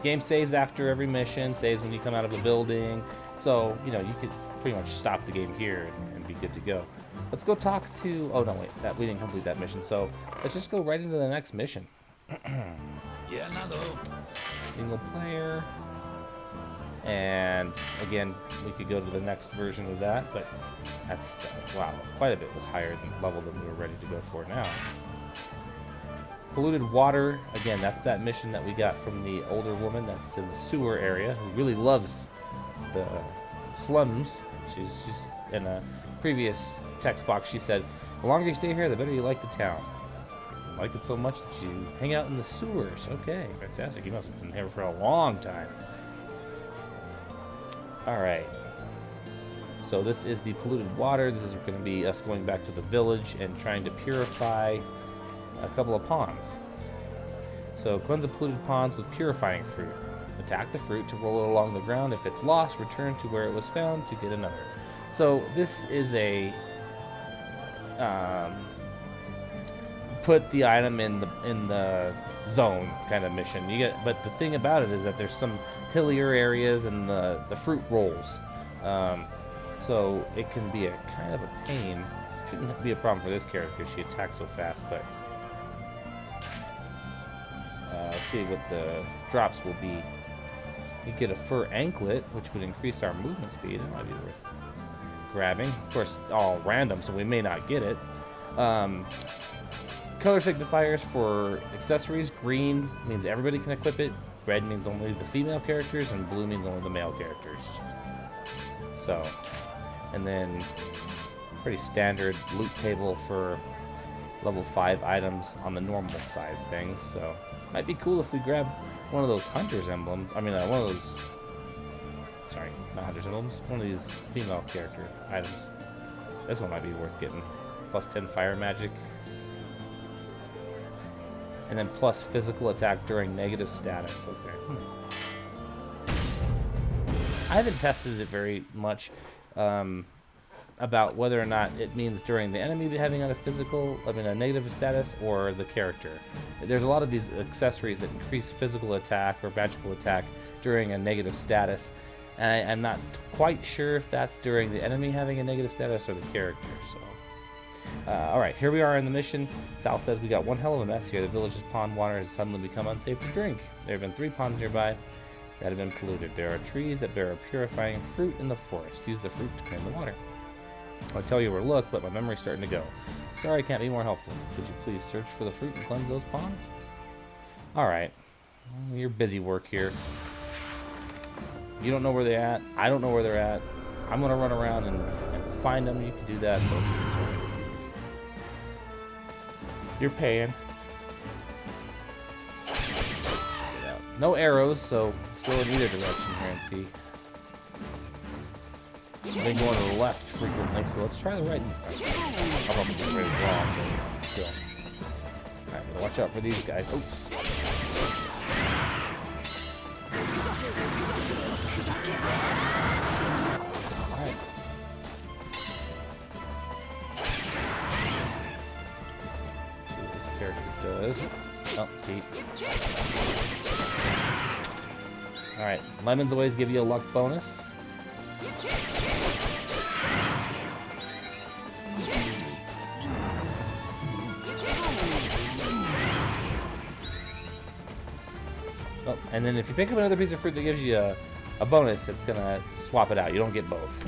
Game saves after every mission, saves when you come out of a building. So, you know, you could pretty much stop the game here and be good to go. Let's go talk to... Oh, no, wait. We didn't complete that mission. So, let's just go right into the next mission. Single player. And again, we could go to the next version of that, but that's, wow, quite a bit higher level than we were ready to go for now. Polluted water, again, that's that mission that we got from the older woman that's in the sewer area, who really loves the slums. She's in a previous text box, she said, the longer you stay here, the better you like the town. You like it so much that you hang out in the sewers. Okay, fantastic. You must have been here for a long time. Alright, so this is the polluted water. This is going to be us going back to the village and trying to purify a couple of ponds. So cleanse the polluted ponds with purifying fruit. Attack the fruit to roll it along the ground. If it's lost, return to where it was found to get another. So this is a put the item in the zone kind of mission. But the thing about it is that there's some hillier areas and the fruit rolls, so it can be a kind of a pain. Shouldn't be a problem for this character because she attacks so fast. But let's see what the drops will be. You get a fur anklet, which would increase our movement speed. That might be worth grabbing. Of course, all random, so we may not get it. Color signifiers for accessories. Green means everybody can equip it. Red means only the female characters, and blue means only the male characters. So, and then pretty standard loot table for level 5 items on the normal side of things. So, might be cool if we grab one of those hunter's emblems. I mean, one of those. Sorry, not hunter's emblems. One of these female character items. This one might be worth getting. Plus 10 fire magic. And then plus physical attack during negative status. Okay. I haven't tested it very much. I about whether or not it means during the enemy having a negative status, or the character. There's a lot of these accessories that increase physical attack or magical attack during a negative status. And I'm not quite sure if that's during the enemy having a negative status or the character. So, all right, here we are in the mission. Sal says we got one hell of a mess here. The village's pond water has suddenly become unsafe to drink. There have been 3 ponds nearby that have been polluted. There are trees that bear a purifying fruit in the forest. Use the fruit to clean the water. I'll tell you where to look, but my memory's starting to go. Sorry I can't be more helpful. Could you please search for the fruit and cleanse those ponds? All right. You're busy work here. You don't know where they're at. I don't know where they're at. I'm going to run around and find them. You can do that. You're paying. No arrows, so let's go in either direction here and see. I've been going to the left frequently, so let's try the right this time. I'll probably get really wrong, but still. Alright, gotta watch out for these guys. Oops. Alright. Let's see what this character does. Oh, see. Alright, lemons always give you a luck bonus. Oh, and then if you pick up another piece of fruit that gives you a bonus, it's gonna swap it out. You don't get both.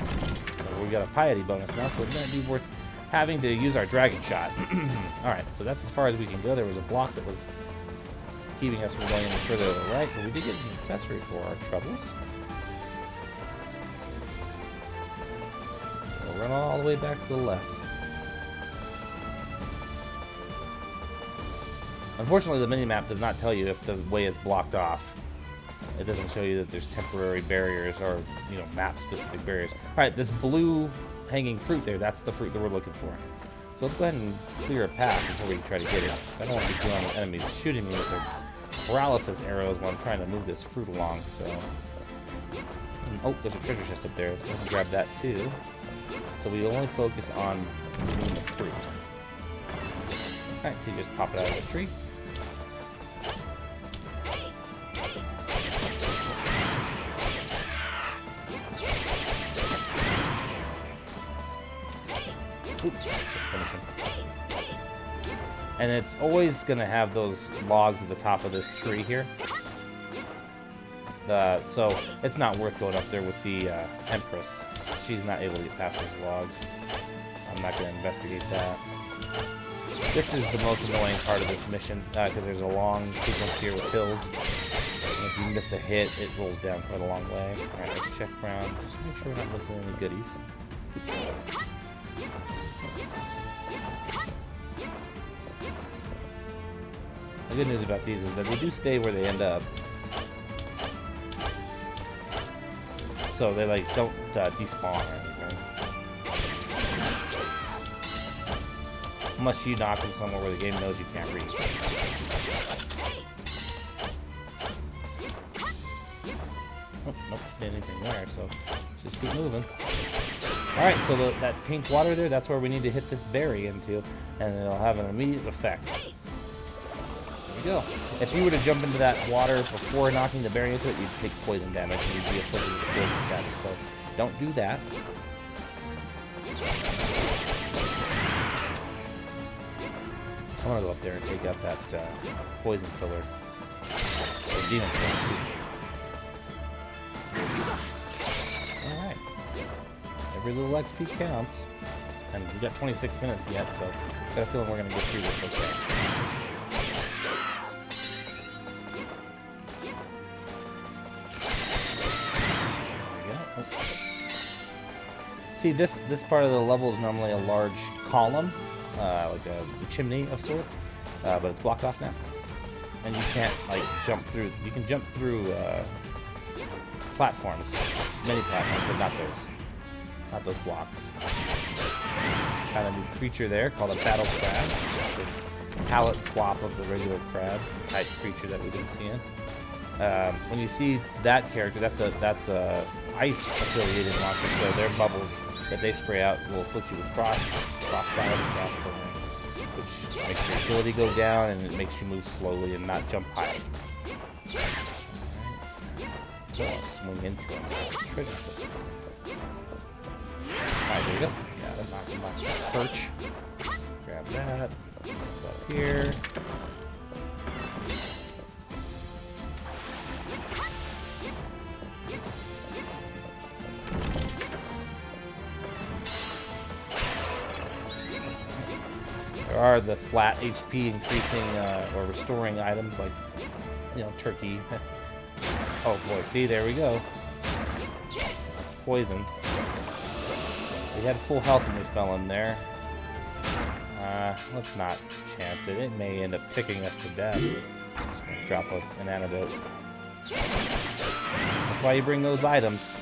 So we got a piety bonus now, so it might be worth having to use our dragon shot. Alright, so that's as far as we can go. There was a block that was keeping us from going any further to the right, but we did get an accessory for our troubles. We'll run all the way back to the left. Unfortunately, the minimap does not tell you if the way is blocked off. It doesn't show you that there's temporary barriers or, map-specific barriers. All right, this blue hanging fruit there, that's the fruit that we're looking for. So let's go ahead and clear a path before we try to get it. I don't want to be doing enemies shooting me with their paralysis arrows while I'm trying to move this fruit along. So, oh, there's a treasure chest up there. Let's go ahead and grab that too. So we only focus on moving the fruit. All right, so you just pop it out of the tree. Oops, finish him. And it's always going to have those logs at the top of this tree here. So it's not worth going up there with the Empress. She's not able to get past those logs. I'm not going to investigate that. This is the most annoying part of this mission, because there's a long sequence here with hills. And if you miss a hit, it rolls down quite a long way. Alright, let's check around. Just make sure we're not missing any goodies. Oops. The good news about these is that they do stay where they end up. So they don't despawn or anything. Unless you knock them somewhere where the game knows you can't reach. Oh, nope, didn't anything there, so let's just keep moving. Alright, so that pink water there, that's where we need to hit this berry into, and it'll have an immediate effect. There you go. If you were to jump into that water before knocking the berry into it, you'd take poison damage and you'd be afflicted with the poison status, so don't do that. I want to go up there and take out that poison killer. Or demon killer, too. Alright. Every little XP counts. And we've got 26 minutes yet, so I've got a feeling we're going to get through this okay. See, this part of the level is normally a large column, like a chimney of sorts, but it's blocked off now. And you can't, jump through. You can jump through platforms, many platforms, but not those. Not those blocks. Kind of new creature there called a battle crab. Just a palette swap of the regular crab type creature that we've been seeing. When you see that character, that's a ice-affiliated monsters, so their bubbles that they spray out will afflict you with frostbite, and frostburn, which makes your agility go down and it makes you move slowly and not jump high. So I'll swing into him. Treasure chest. Alright, there we go. Got him. Knock him off that perch. Grab that. Go up here. There are the flat HP increasing or restoring items like, you know, turkey. Oh boy, see, there we go. It's poison. We had full health when we fell in there. Let's not chance it. It may end up ticking us to death. Just gonna drop an antidote. That's why you bring those items.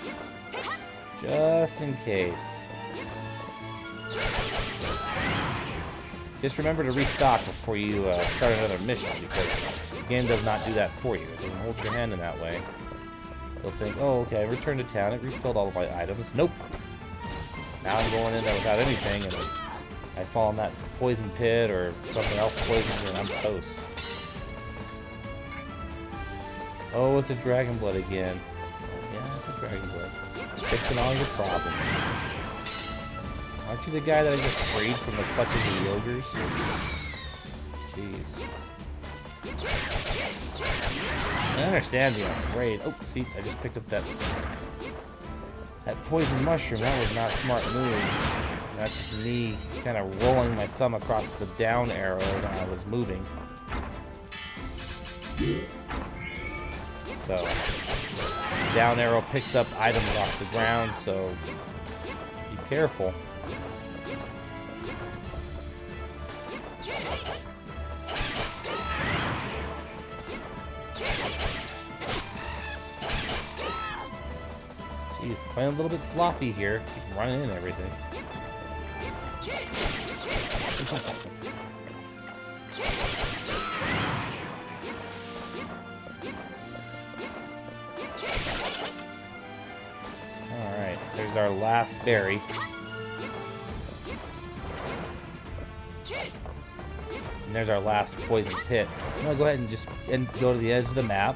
Just in case. Just remember to restock before you start another mission, because the game does not do that for you. It doesn't hold your hand in that way. You'll think, oh, okay, I returned to town. It refilled all of my items. Nope. Now I'm going in there without anything, and I fall in that poison pit or something else poisons me, and I'm toast. Oh, it's a dragon blood again. Yeah, it's a dragon blood. Fixing all your problems. Aren't you the guy that I just freed from the clutches of the ogres? Jeez. I understand being afraid. Oh, see, I just picked up that poison mushroom. That was not a smart move. That's just me kind of rolling my thumb across the down arrow when I was moving. So, down arrow picks up items off the ground, so be careful. Jeez, playing a little bit sloppy here. Keep running in everything. Alright, there's our last berry. And there's our last poison pit. I'm gonna go ahead and just go to the edge of the map.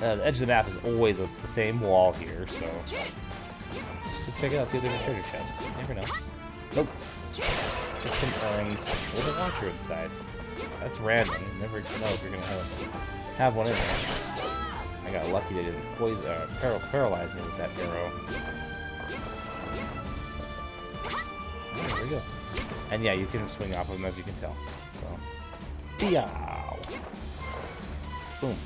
The edge of the map is always the same wall here, so just go check it out, see if there's a treasure chest. You never know. Nope. Just some urns with a launcher inside. That's random. You never know if you're gonna have one in there. I got lucky they didn't paralyze me with that arrow. There we go. And yeah, you can swing off of them, as you can tell. So, yow. Boom.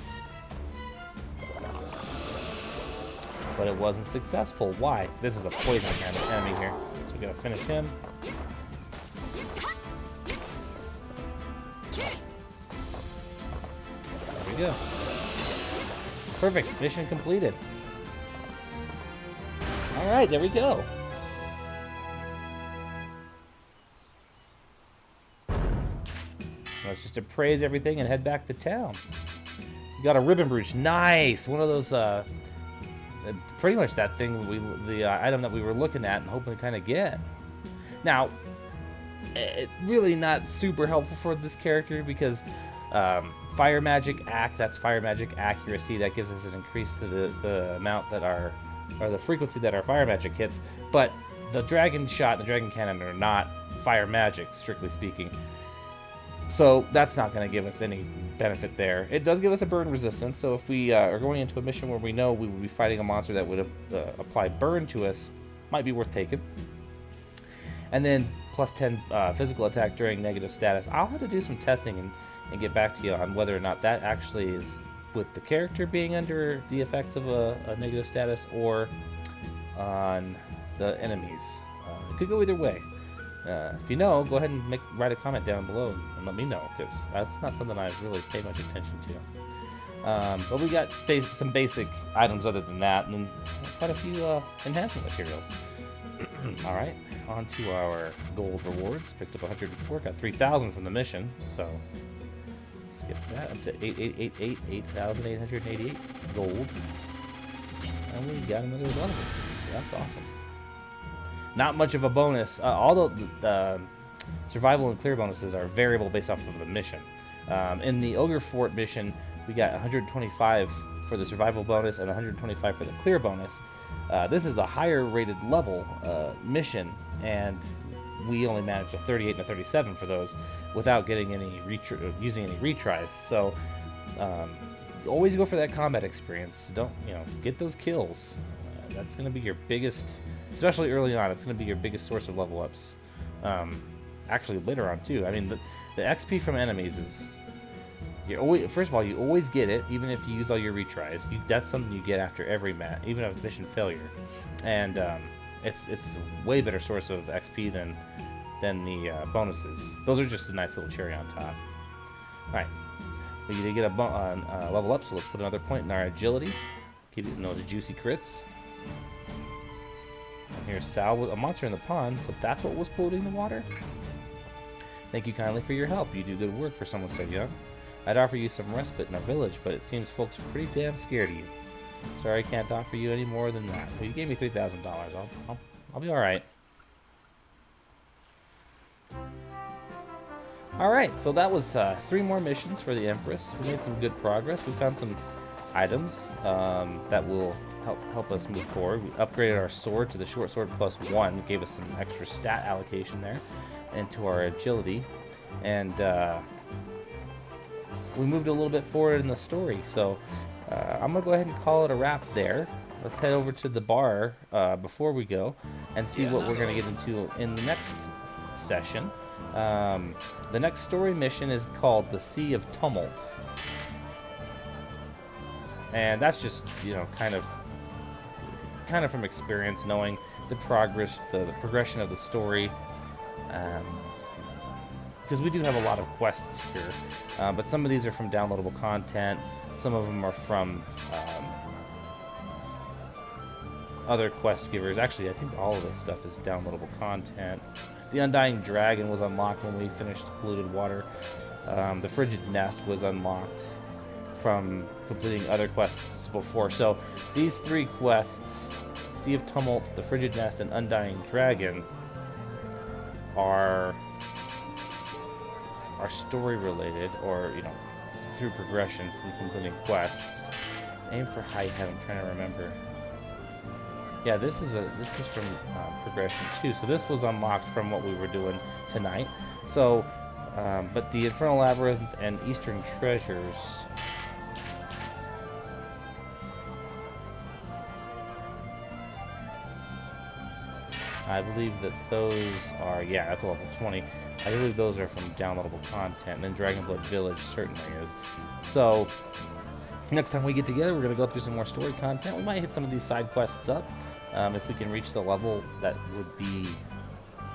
But it wasn't successful. Why? This is a poison enemy here, so we gotta finish him. There we go. Perfect. Mission completed. All right, there we go. Let's just appraise everything and head back to town. We got a ribbon brooch. Nice. One of those. Pretty much that thing, the item that we were looking at and hoping to kind of get. Now, it really not super helpful for this character because fire magic act, that's fire magic accuracy, that gives us an increase to the amount that or the frequency that our fire magic hits. But the dragon shot and the dragon cannon are not fire magic, strictly speaking. So that's not going to give us any benefit there. It does give us a burn resistance, so if we are going into a mission where we know we will be fighting a monster that would apply burn to us, might be worth taking. And then plus 10 physical attack during negative status. I'll have to do some testing and get back to you on whether or not that actually is with the character being under the effects of a negative status or on the enemies. It could go either way. If you know, go ahead and write a comment down below and let me know, because that's not something I really pay much attention to. But we got some basic items other than that, and then quite a few enhancement materials. All right, on to our gold rewards. Picked up 104, got 3,000 from the mission, so let's get that up to 8,888 gold. And we got another level. So that's awesome. Not much of a bonus. All the survival and clear bonuses are variable based off of the mission. In the Ogre Fort mission, we got 125 for the survival bonus and 125 for the clear bonus. This is a higher rated level mission, and we only managed a 38 and a 37 for those without getting any using any retries. So always go for that combat experience. Don't get those kills. That's going to be your biggest, especially early on. It's going to be your biggest source of level ups. Actually, later on too. I mean, the XP from enemies is. First of all, you always get it, even if you use all your retries. That's something you get after every match, even a mission failure, and it's a way better source of XP than the bonuses. Those are just a nice little cherry on top. All right, we need to get a level up, so let's put another point in our agility. Keep getting those juicy crits. And here's Sal with a monster in the pond, so that's what was polluting the water. Thank you kindly for your help. You do good work for someone so young. I'd offer you some respite in our village, but it seems folks are pretty damn scared of you. Sorry I can't offer you any more than that. Well, you gave me $3,000. I'll be all right. All right, so that was 3 more missions for the Empress. We made some good progress. We found some items that will help us move forward. We upgraded our sword to the short sword +1, gave us some extra stat allocation there, into our agility, and we moved a little bit forward in the story. So I'm gonna go ahead and call it a wrap there. Let's head over to the bar before we go and see what we're gonna get into in the next session. The next story mission is called the Sea of Tumult, and that's just kind of from experience, knowing the progression of the story. Because we do have a lot of quests here, but some of these are from downloadable content. Some of them are from other quest givers. Actually, I think all of this stuff is downloadable content. The Undying Dragon was unlocked when we finished Polluted Water. The Frigid Nest was unlocked from completing other quests before. So these 3 quests, Sea of Tumult, the Frigid Nest, and Undying Dragon, are story related, or through progression from completing quests. Aim for high heaven. I'm trying to remember. Yeah, this is from progression too. So this was unlocked from what we were doing tonight. So, but the Infernal Labyrinth and Eastern Treasures. I believe that those are, that's a level 20. I believe those are from downloadable content, and then Dragonblood Village certainly is. So, next time we get together, we're going to go through some more story content. We might hit some of these side quests up, if we can reach the level that would be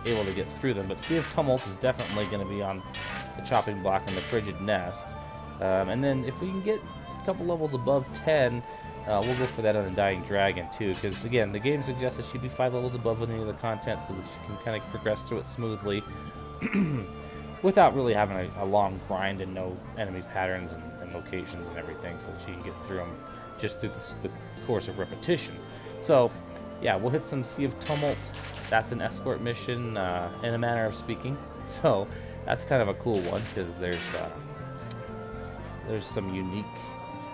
able to get through them. But Sea of Tumult is definitely going to be on the chopping block in the Frigid Nest. And then if we can get a couple levels above 10, we'll go for that Undying Dragon too, because again, the game suggests that she'd be 5 levels above any of the content, so that you can kind of progress through it smoothly without really having a long grind and no enemy patterns and locations and everything, so that you can get through them just through the course of repetition. So yeah, we'll hit some Sea of Tumult. That's an escort mission, in a manner of speaking. So that's kind of a cool one, because there's some unique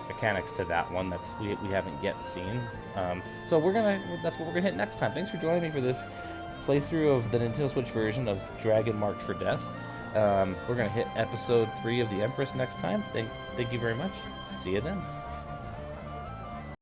mechanics to that one that's we haven't yet seen. So that's what we're gonna hit next time. Thanks for joining me for this playthrough of the Nintendo Switch version of Dragon Marked for Death. We're gonna hit episode 3 of the Empress next time. Thank you very much. See you then.